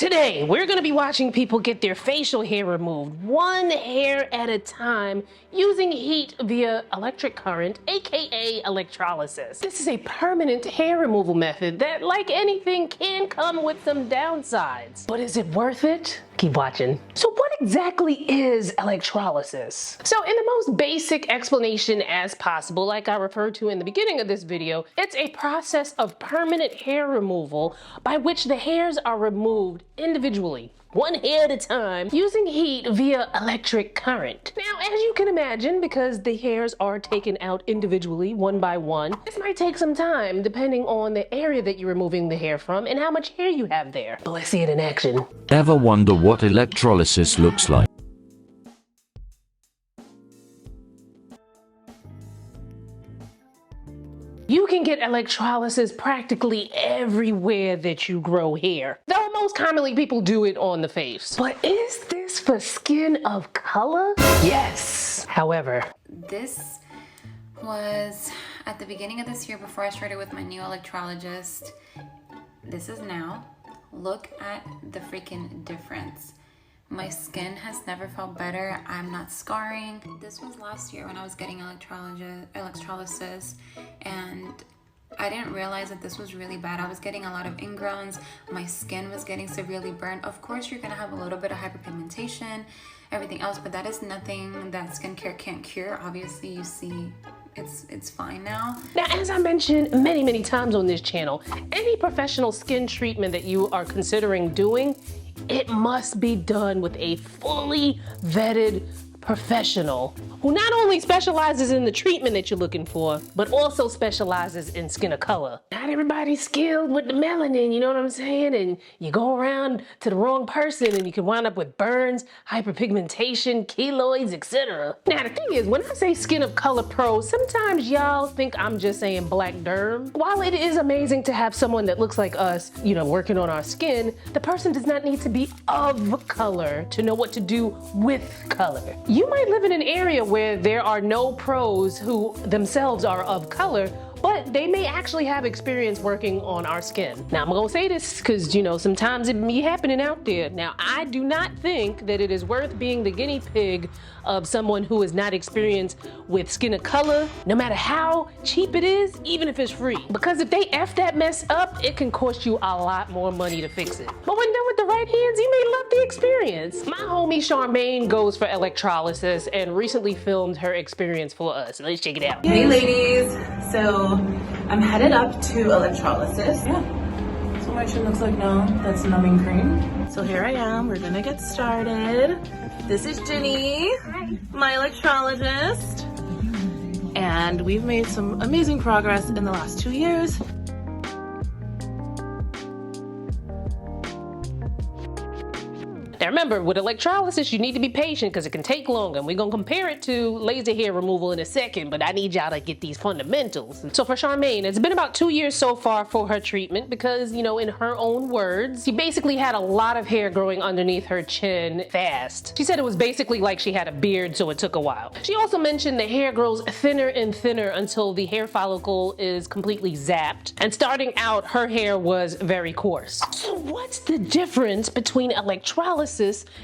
Today, we're going to be watching people get their facial hair removed one hair at a time using heat via electric current, aka electrolysis. This is a permanent hair removal method that, like anything, can come with some downsides. But is it worth it? Keep watching. So what exactly is electrolysis? So in the most basic explanation as possible, like I referred to in the beginning of this video, it's a process of permanent hair removal by which the hairs are removed individually, one hair at a time, using heat via electric current. Now, as you can imagine, because the hairs are taken out individually, one by one, this might take some time depending on the area that you're removing the hair from and how much hair you have there. But let's see it in action. Ever wonder what electrolysis looks like? You can get electrolysis practically everywhere that you grow hair, though most commonly people do it on the face. But is this for skin of color? Yes. However, this was at the beginning of this year before I started with my new electrologist. This is now. Look at the freaking difference. My skin has never felt better. I'm not scarring. This was last year when I was getting electrolysis, and I didn't realize that this was really bad. I was getting a lot of ingrowns. My skin was getting severely burned. Of course, you're gonna have a little bit of hyperpigmentation, everything else, but that is nothing that skincare can't cure. Obviously, you see it's fine now. Now, as I mentioned many times on this channel, any professional skin treatment that you are considering doing, it must be done with a fully vetted professional who not only specializes in the treatment that you're looking for, but also specializes in skin of color. Not everybody's skilled with the melanin, you know what I'm saying? And you go around to the wrong person and you can wind up with burns, hyperpigmentation, keloids, etc. Now, the thing is, when I say skin of color pro, sometimes y'all think I'm just saying black derm. While it is amazing to have someone that looks like us, you know, working on our skin, the person does not need to be of color to know what to do with color. You might live in an area where there are no pros who themselves are of color, but they may actually have experience working on our skin. Now, I'm gonna say this because, you know, sometimes it be happening out there. Now, I do not think that it is worth being the guinea pig of someone who is not experienced with skin of color, no matter how cheap it is, even if it's free. Because if they F that mess up, it can cost you a lot more money to fix it. But when done with the right hands, you may love the experience. My homie Charmaine goes for electrolysis and recently filmed her experience for us. Let's check it out. Hey ladies, so I'm headed up to electrolysis. Yeah, that's what my chin looks like now. That's numbing cream. So here I am, we're gonna get started. This is Ginny, my electrologist. And we've made some amazing progress in the last 2 years. Now remember, with electrolysis, you need to be patient because it can take longer. And we're gonna compare it to laser hair removal in a second, but I need y'all to get these fundamentals. So for Charmaine, it's been about 2 years so far for her treatment because, you know, in her own words, she basically had a lot of hair growing underneath her chin fast. She said it was basically like she had a beard, so it took a while. She also mentioned the hair grows thinner and thinner until the hair follicle is completely zapped. And starting out, her hair was very coarse. So what's the difference between electrolysis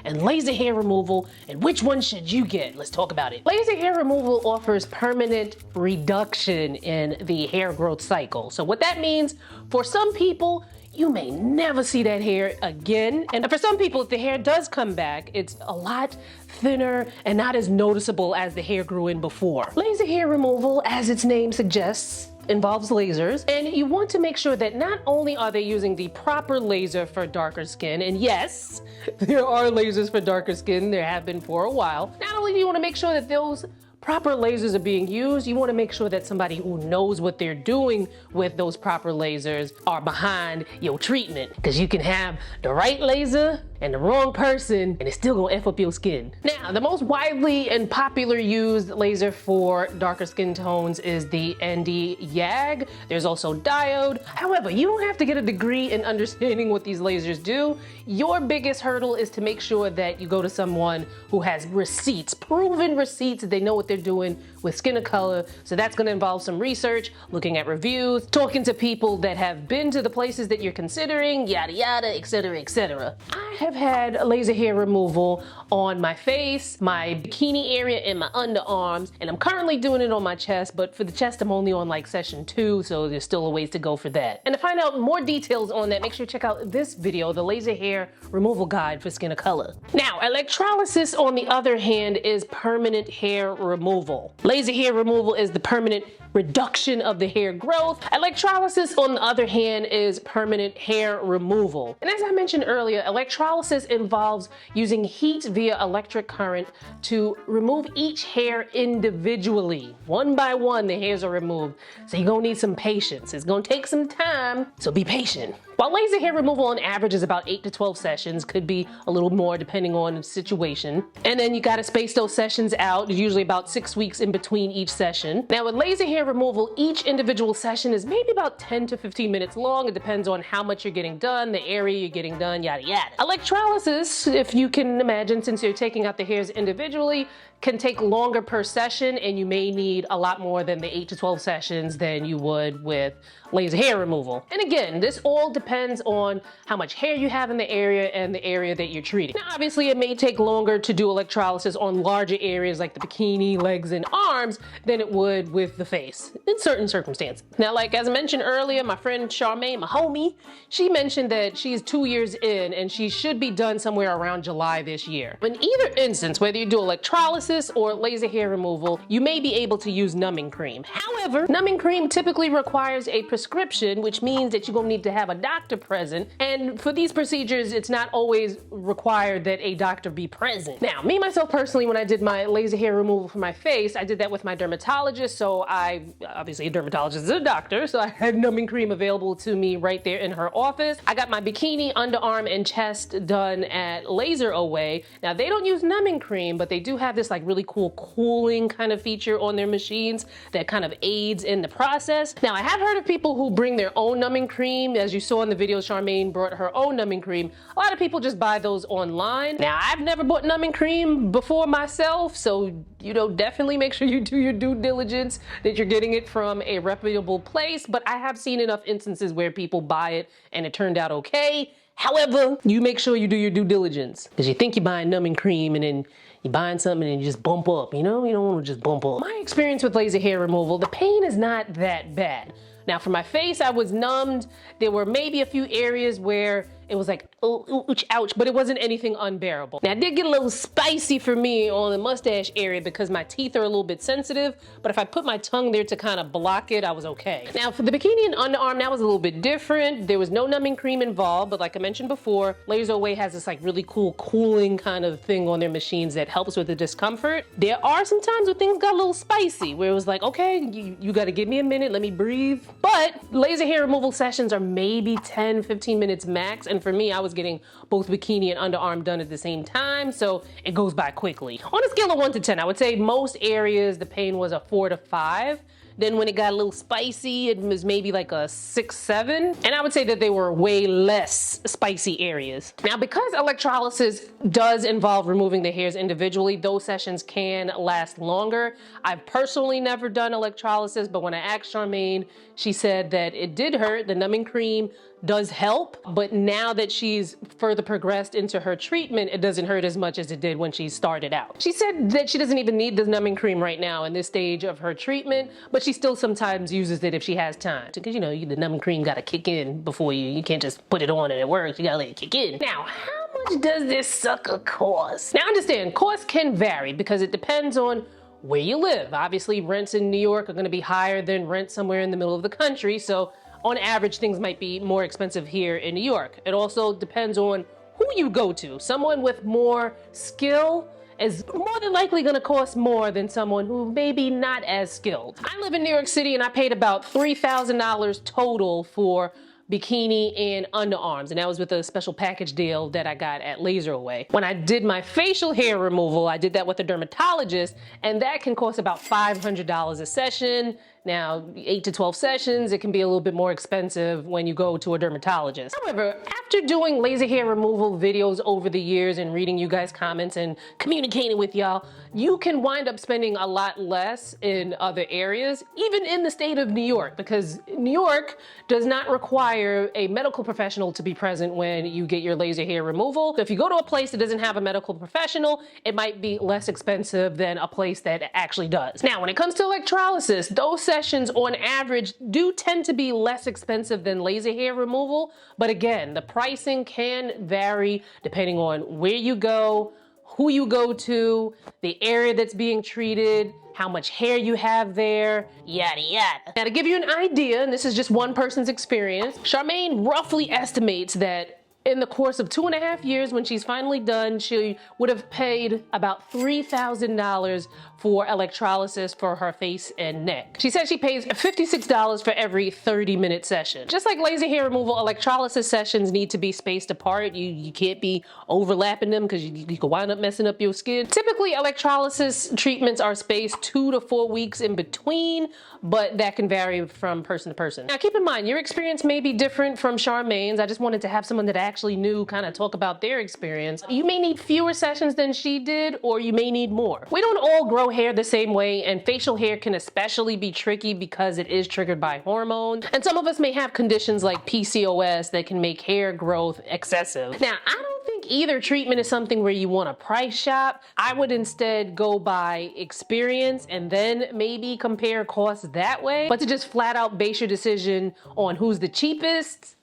and laser hair removal, and which one should you get? Let's talk about it. Laser hair removal offers permanent reduction in the hair growth cycle. So what that means, for some people, you may never see that hair again. And for some people, if the hair does come back, it's a lot thinner and not as noticeable as the hair grew in before. Laser hair removal, as its name suggests, involves lasers, and you want to make sure that not only are they using the proper laser for darker skin, and yes, there are lasers for darker skin, there have been for a while. Not only do you want to make sure that those proper lasers are being used, you want to make sure that somebody who knows what they're doing with those proper lasers are behind your treatment, because you can have the right laser and the wrong person, and it's still gonna F up your skin. Now, the most widely and popular used laser for darker skin tones is the ND YAG. There's also diode. However, you don't have to get a degree in understanding what these lasers do. Your biggest hurdle is to make sure that you go to someone who has receipts, proven receipts, that they know what they're doing with skin of color. So that's gonna involve some research, looking at reviews, talking to people that have been to the places that you're considering, yada yada, etc, etc. I have had laser hair removal on my face, my bikini area, and my underarms, and I'm currently doing it on my chest, but for the chest I'm only on like session 2, so there's still a ways to go for that. And to find out more details on that, make sure to check out this video, the laser hair removal guide for skin of color. Now, electrolysis, on the other hand, is permanent hair removal. Laser hair removal is the permanent reduction of the hair growth. Electrolysis, on the other hand, is permanent hair removal. And as I mentioned earlier, electrolysis involves using heat via electric current to remove each hair individually. One by one, the hairs are removed. So you're gonna need some patience. It's gonna take some time, so be patient. While laser hair removal on average is about 8 to 12 sessions, could be a little more depending on the situation. And then you gotta space those sessions out, usually about 6 weeks in between each session. Now with laser hair removal, each individual session is maybe about 10 to 15 minutes long. It depends on how much you're getting done, the area you're getting done, yada yada. Electrolysis, if you can imagine, since you're taking out the hairs individually, can take longer per session, and you may need a lot more than the 8 to 12 sessions than you would with laser hair removal. And again, this all depends on how much hair you have in the area and the area that you're treating. Now, obviously, it may take longer to do electrolysis on larger areas like the bikini, legs, and arms than it would with the face in certain circumstances. Now, like as I mentioned earlier, my friend CHARMAINE, my homie, she mentioned that she's 2 years in and she should be done somewhere around July this year. In either instance, whether you do electrolysis or laser hair removal, you may be able to use numbing cream. However, numbing cream typically requires a prescription, which means that you're gonna need to have a doctor present. And for these procedures, it's not always required that a doctor be present. Now, me, myself personally, when I did my laser hair removal for my face, I did that with my dermatologist. So obviously a dermatologist is a doctor, so I had numbing cream available to me right there in her office. I got my bikini, underarm, and chest done at Laser Away. Now, they don't use numbing cream, but they do have this like really cool cooling kind of feature on their machines that kind of aids in the process. Now, I have heard of people who bring their own numbing cream. As you saw in the video, CHARMAINE brought her own numbing cream. A lot of people just buy those online. Now, I've never bought numbing cream before myself, so definitely make sure you do your due diligence that you're getting it from a reputable place, but I have seen enough instances where people buy it and it turned out okay. However, you make sure you do your due diligence, because you think you're buying numbing cream and then you're buying something and you just bump up, you don't want to just bump up. My experience with laser hair removal, the pain is not that bad. Now for my face, I was numbed. There were maybe a few areas where it was like, ouch, ouch, but it wasn't anything unbearable. Now, it did get a little spicy for me on the mustache area because my teeth are a little bit sensitive, but if I put my tongue there to kind of block it, I was okay. Now, for the bikini and underarm, that was a little bit different. There was no numbing cream involved, but like I mentioned before, Laser Away has this like really cool cooling kind of thing on their machines that helps with the discomfort. There are some times where things got a little spicy, where it was like, okay, you gotta give me a minute, let me breathe. But laser hair removal sessions are maybe 10, 15 minutes max, and for me, I was getting both bikini and underarm done at the same time, so it goes by quickly. On a scale of 1 to 10, I would say most areas the pain was a 4 to 5. Then when it got a little spicy, it was maybe like a 6, 7. And I would say that they were way less spicy areas. Now, because electrolysis does involve removing the hairs individually, those sessions can last longer. I've personally never done electrolysis, but when I asked CHARMAINE, she said that it did hurt. The numbing cream does help, but now that she's further progressed into her treatment, it doesn't hurt as much as it did when she started out. She said that she doesn't even need the numbing cream right now in this stage of her treatment, but she still sometimes uses it if she has time. Because the numbing cream gotta kick in before you can't just put it on and it works, you gotta let it kick in. Now, how much does this sucker cost? Now understand, costs can vary because it depends on where you live. Obviously, rents in New York are gonna be higher than rent somewhere in the middle of the country, so on average, things might be more expensive here in New York. It also depends on who you go to. Someone with more skill is more than likely gonna cost more than someone who maybe not as skilled. I live in New York City and I paid about $3,000 total for bikini, and underarms. And that was with a special package deal that I got at Laser Away. When I did my facial hair removal, I did that with a dermatologist, and that can cost about $500 a session. Now, 8 to 12 sessions, it can be a little bit more expensive when you go to a dermatologist. However, after doing laser hair removal videos over the years and reading you guys' comments and communicating with y'all, you can wind up spending a lot less in other areas, even in the state of New York, because New York does not require a medical professional to be present when you get your laser hair removal. So if you go to a place that doesn't have a medical professional, it might be less expensive than a place that actually does. Now, when it comes to electrolysis, those sessions on average do tend to be less expensive than laser hair removal, but again, the pricing can vary depending on where you go, who you go to, the area that's being treated, how much hair you have there, yada yada. Now, to give you an idea, and this is just one person's experience, Charmaine roughly estimates that in the course of 2.5 years, when she's finally done, she would have paid about $3,000 for electrolysis for her face and neck. She says she pays $56 for every 30-minute session. Just like laser hair removal, electrolysis sessions need to be spaced apart. You can't be overlapping them because you could wind up messing up your skin. Typically, electrolysis treatments are spaced 2 to 4 weeks in between, but that can vary from person to person. Now, keep in mind, your experience may be different from Charmaine's. I just wanted to have someone that actually knew kind of talk about their experience. You may need fewer sessions than she did, or you may need more. We don't all grow hair the same way, and facial hair can especially be tricky because it is triggered by hormones. And some of us may have conditions like PCOS that can make hair growth excessive. Now, I don't think either treatment is something where you want to price shop. I would instead go by experience and then maybe compare costs that way. But to just flat out base your decision on who's the cheapest,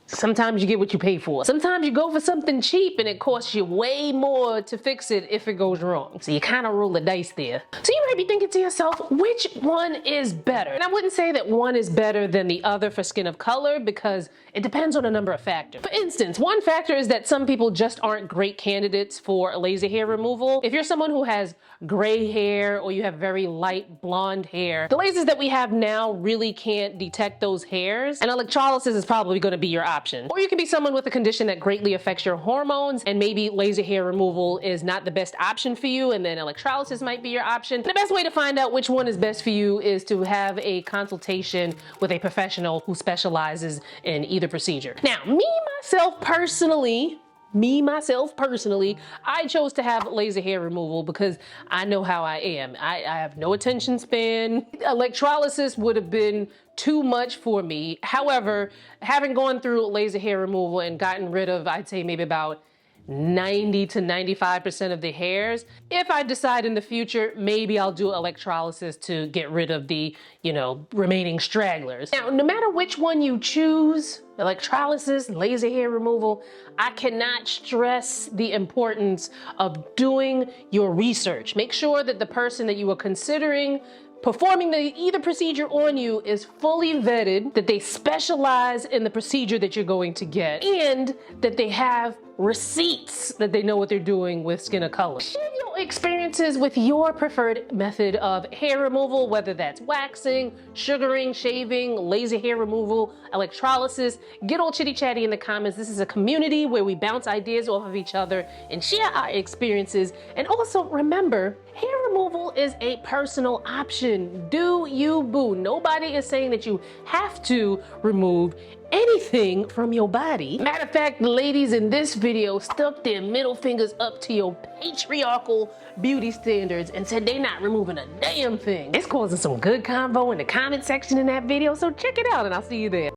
sometimes you get what you pay for. Sometimes you go for something cheap and it costs you way more to fix it if it goes wrong. So you kind of roll the dice there. So you might be thinking to yourself, which one is better? And I wouldn't say that one is better than the other for skin of color because it depends on a number of factors. For instance, one factor is that some people just aren't great candidates for laser hair removal. If you're someone who has gray hair or you have very light blonde hair, the lasers that we have now really can't detect those hairs, and electrolysis is probably going to be your option. Or you can be someone with a condition that greatly affects your hormones, and maybe laser hair removal is not the best option for you, and then electrolysis might be your option. And the best way to find out which one is best for you is to have a consultation with a professional who specializes in either procedure. Now, me myself personally, I chose to have laser hair removal because I know how I am. I have no attention span. Electrolysis would have been too much for me. However, having gone through laser hair removal and gotten rid of, I'd say maybe about 90 to 95% of the hairs, if I decide in the future, maybe I'll do electrolysis to get rid of the, remaining stragglers. Now, no matter which one you choose, electrolysis, laser hair removal, I cannot stress the importance of doing your research. Make sure that the person that you are considering performing either procedure on you is fully vetted, that they specialize in the procedure that you're going to get, and that they have receipts that they know what they're doing with skin of color. Share your experiences with your preferred method of hair removal, whether that's waxing, sugaring, shaving, laser hair removal, electrolysis. Get all chitty chatty in the comments. This is a community where we bounce ideas off of each other and share our experiences. And also remember, hair removal is a personal option. Do you boo. Nobody is saying that you have to remove anything from your body. Matter of fact, the ladies in this video stuck their middle fingers up to your patriarchal beauty standards and said they're not removing a damn thing. It's causing some good convo in the comment section in that video, so check it out and I'll see you there.